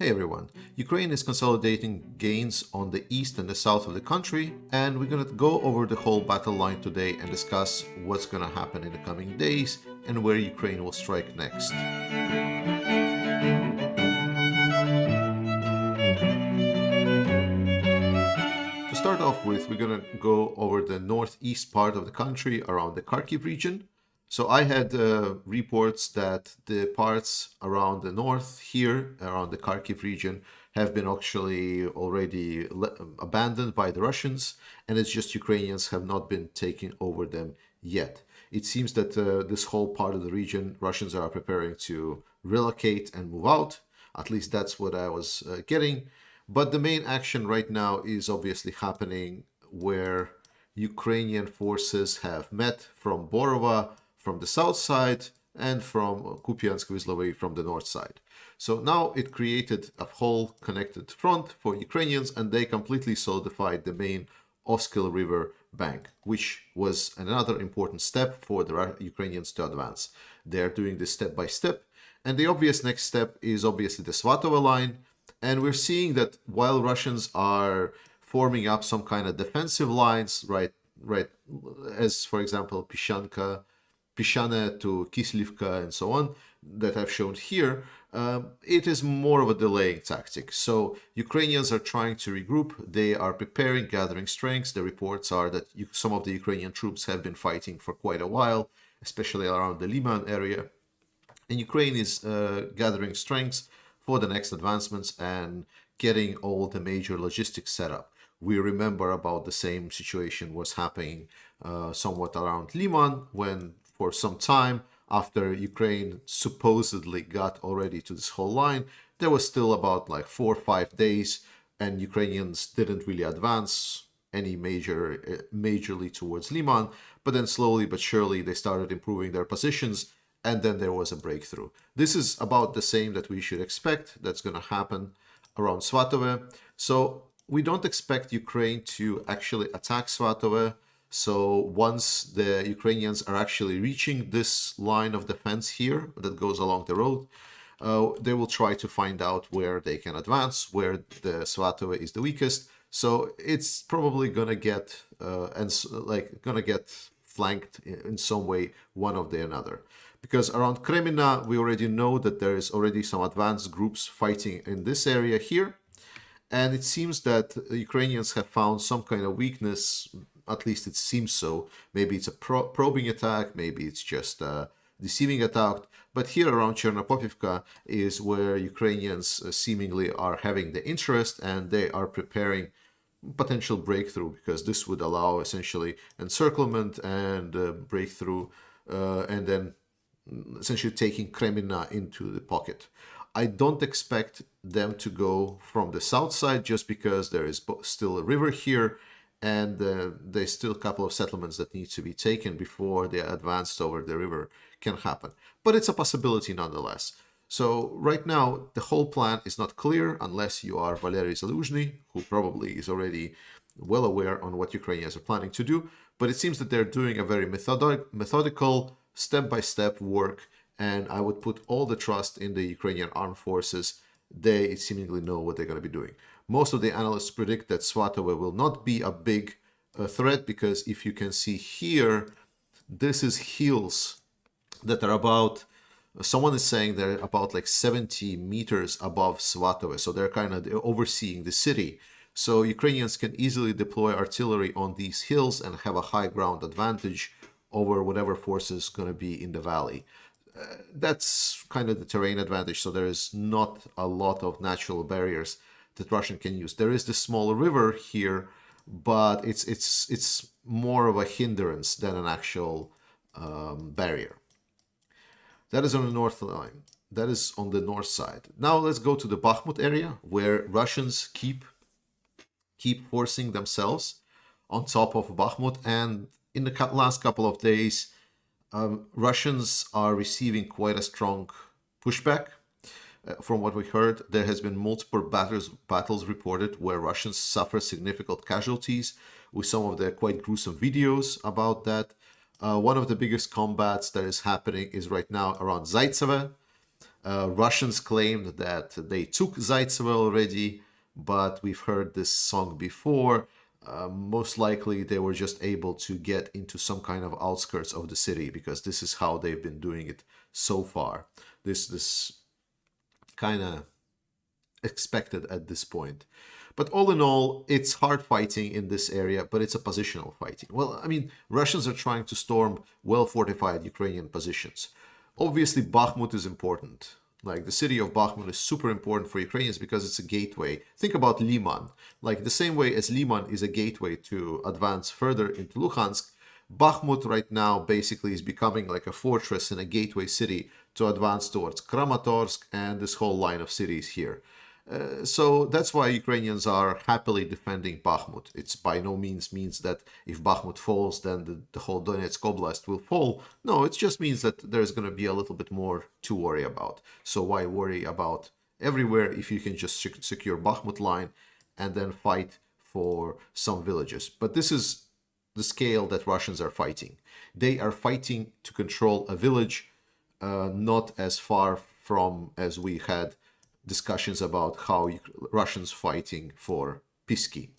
Hey everyone, Ukraine is consolidating gains on the east and the south of the country, and we're going to go over the whole battle line today and discuss what's going to happen in the coming days and where Ukraine will strike next. To start off with, we're going to go over the northeast part of the country around the Kharkiv region. So I had reports that the parts around the north here, around the Kharkiv region, have been actually already abandoned by the Russians, and it's just Ukrainians have not been taking over them yet. It seems that this whole part of the region, Russians are preparing to relocate and move out. At least that's what I was getting. But the main action right now is obviously happening where Ukrainian forces have met from Borova from the south side and from Kupiansk-Wislowy from the north side. So now it created a whole connected front for Ukrainians, and they completely solidified the main Oskil River bank, which was another important step for the Ukrainians to advance. They're doing this step by step, and the obvious next step is obviously the Svatova line. And we're seeing that while Russians are forming up some kind of defensive lines, right, as for example Pishane to Kislivka and so on, that I've shown here, it is more of a delaying tactic. So Ukrainians are trying to regroup. They are preparing, gathering strengths. The reports are that some of the Ukrainian troops have been fighting for quite a while, especially around the Liman area. And Ukraine is gathering strengths for the next advancements and getting all the major logistics set up. We remember about the same situation was happening somewhat around Liman when for some time after Ukraine supposedly got already to this whole line, there was still about like 4 or 5 days and Ukrainians didn't really advance any majorly towards Liman, but then slowly but surely they started improving their positions and then there was a breakthrough. This is about the same that we should expect that's going to happen around Svatove. So we don't expect Ukraine to actually attack Svatove. So once the Ukrainians are actually reaching this line of defense here that goes along the road, they will try to find out where they can advance, where the Svatove is the weakest. So it's probably gonna get flanked in some way, one of the another. Because around Kremina, we already know that there is already some advanced groups fighting in this area here. And it seems that Ukrainians have found some kind of weakness, at least it seems so. Maybe it's a probing attack, maybe it's just a deceiving attack. But here around Chernopopivka is where Ukrainians seemingly are having the interest and they are preparing potential breakthrough because this would allow essentially encirclement and breakthrough and then essentially taking Kremina into the pocket. I don't expect them to go from the south side just because there is still a river here and there's still a couple of settlements that need to be taken before the advance over the river can happen. But it's a possibility nonetheless. So right now, the whole plan is not clear unless you are Valery Zaluzhny, who probably is already well aware on what Ukrainians are planning to do. But it seems that they're doing a very methodical, step-by-step work, and I would put all the trust in the Ukrainian armed forces. They seemingly know what they're going to be doing. Most of the analysts predict that Svatove will not be a big threat because if you can see here, this is hills that are about, someone is saying they're about like 70 meters above Svatove, so they're kind of overseeing the city. So Ukrainians can easily deploy artillery on these hills and have a high ground advantage over whatever force is going to be in the valley. That's kind of the terrain advantage, so there is not a lot of natural barriers that Russian can use. There is this small river here, but it's more of a hindrance than an actual barrier. That is on the north line. That is on the north side. Now let's go to the Bakhmut area where Russians keep forcing themselves on top of Bakhmut. And in the last couple of days, Russians are receiving quite a strong pushback. From what we heard, there has been multiple battles reported where Russians suffer significant casualties with some of the quite gruesome videos about that. One of the biggest combats that is happening is right now around Zaitsevo. Russians claimed that they took Zaitsevo already, but we've heard this song before. Most likely they were just able to get into some kind of outskirts of the city, because this is how they've been doing it so far. This kind of expected at this point. But all in all, it's hard fighting in this area, but it's a positional fighting. Well, I mean, Russians are trying to storm well-fortified Ukrainian positions. Obviously, Bakhmut is important. Like, the city of Bakhmut is super important for Ukrainians because it's a gateway. Think about Liman. Like, the same way as Liman is a gateway to advance further into Luhansk, Bakhmut right now basically is becoming like a fortress and a gateway city to advance towards Kramatorsk and this whole line of cities here. So that's why Ukrainians are happily defending Bakhmut. It's by no means that if Bakhmut falls, then the whole Donetsk Oblast will fall. No, it just means that there's going to be a little bit more to worry about. So why worry about everywhere if you can just secure Bakhmut line and then fight for some villages? But this is the scale that Russians are fighting. They are fighting to control a village, not as far from as we had discussions about how Russians fighting for Pisky,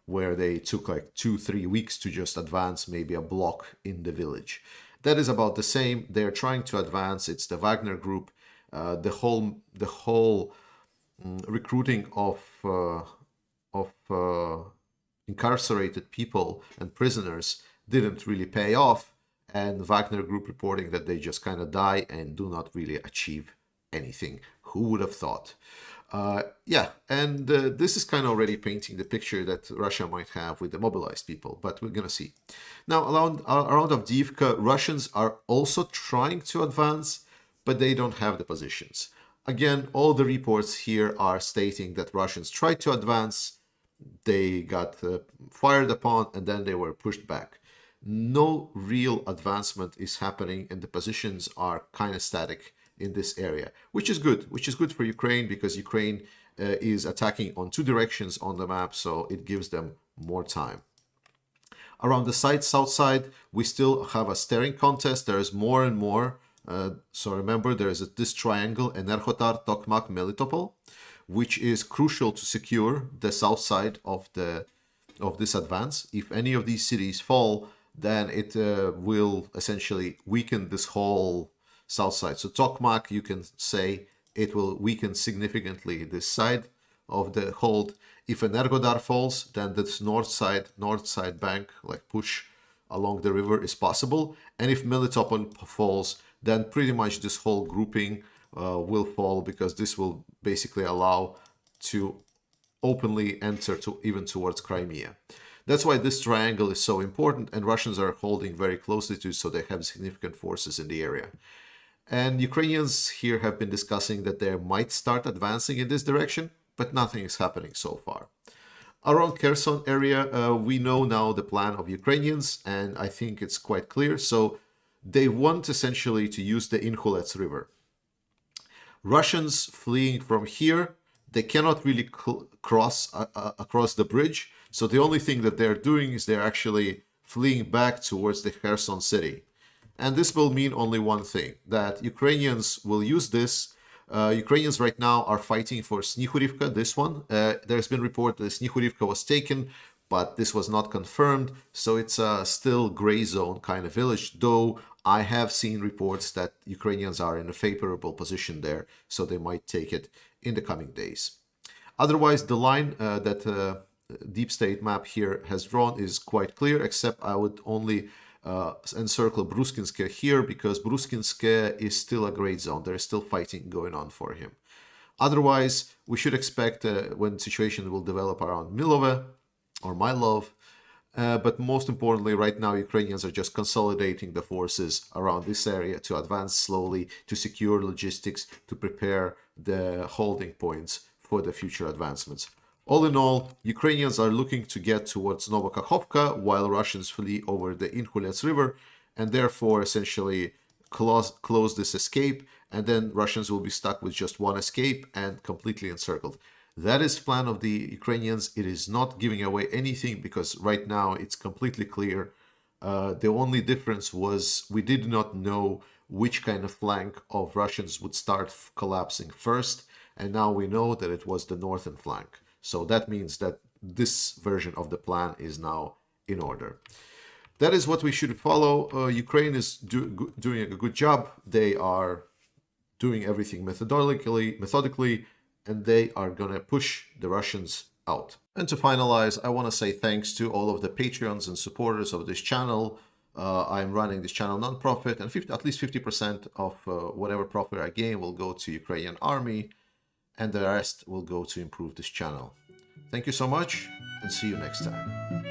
where they took like 2-3 weeks to just advance maybe a block in the village. That is about the same. They're trying to advance. It's the Wagner group. The whole recruiting of incarcerated people and prisoners didn't really pay off, and Wagner group reporting that they just kind of die and do not really achieve anything. Who would have thought? This is kind of already painting the picture that Russia might have with the mobilized people, but we're gonna see. Now, around Avdiivka, Russians are also trying to advance, but they don't have the positions. Again, all the reports here are stating that Russians tried to advance, they got fired upon, and then they were pushed back. No real advancement is happening, and the positions are kind of static in this area, which is good for Ukraine, because Ukraine is attacking on 2 directions on the map, so it gives them more time. Around the south side, we still have a staring contest. There is more and more. So remember, there is this triangle, Enerhotar, Tokmak, Melitopol, which is crucial to secure the south side of this advance. If any of these cities fall, then it will essentially weaken this whole south side. So Tokmak, you can say it will weaken significantly this side of the hold. If Energodar falls, then this north side bank, like push along the river, is possible. And if Melitopol falls, then pretty much this whole grouping will fall, because this will basically allow to openly enter even towards Crimea. That's why this triangle is so important, and Russians are holding very closely to it, so they have significant forces in the area. And Ukrainians here have been discussing that they might start advancing in this direction, but nothing is happening so far. Around Kherson area, we know now the plan of Ukrainians, and I think it's quite clear. So they want essentially to use the Inhulets River. Russians fleeing from here, they cannot really cross across the bridge. So the only thing that they're doing is they're actually fleeing back towards the Kherson city. And this will mean only one thing, that Ukrainians will use this. Ukrainians right now are fighting for Snihurivka, this one. There's been report that Snihurivka was taken, but this was not confirmed. So it's a still gray zone kind of village, though I have seen reports that Ukrainians are in a favorable position there, so they might take it in the coming days. Otherwise, the line that Deep State map here has drawn is quite clear, except I would only encircle Bruskinske here, because Bruskinske is still a gray zone. There is still fighting going on for him. Otherwise, we should expect when situation will develop around Milove or Mylov. But most importantly, right now, Ukrainians are just consolidating the forces around this area to advance slowly, to secure logistics, to prepare the holding points for the future advancements. All in all, Ukrainians are looking to get towards Novokakhovka, while Russians flee over the Inhulets River, and therefore essentially close this escape, and then Russians will be stuck with just one escape and completely encircled. That is the plan of the Ukrainians. It is not giving away anything, because right now it's completely clear The only difference was we did not know which kind of flank of Russians would start collapsing first, and now we know that it was the northern flank. So that means that this version of the plan is now in order. That is what we should follow. Ukraine is doing a good job. They are doing everything methodically, and they are going to push the Russians out. And to finalize, I want to say thanks to all of the Patreons and supporters of this channel. I'm running this channel non-profit, and at least 50% of whatever profit I gain will go to Ukrainian army, and the rest will go to improve this channel. Thank you so much, and see you next time.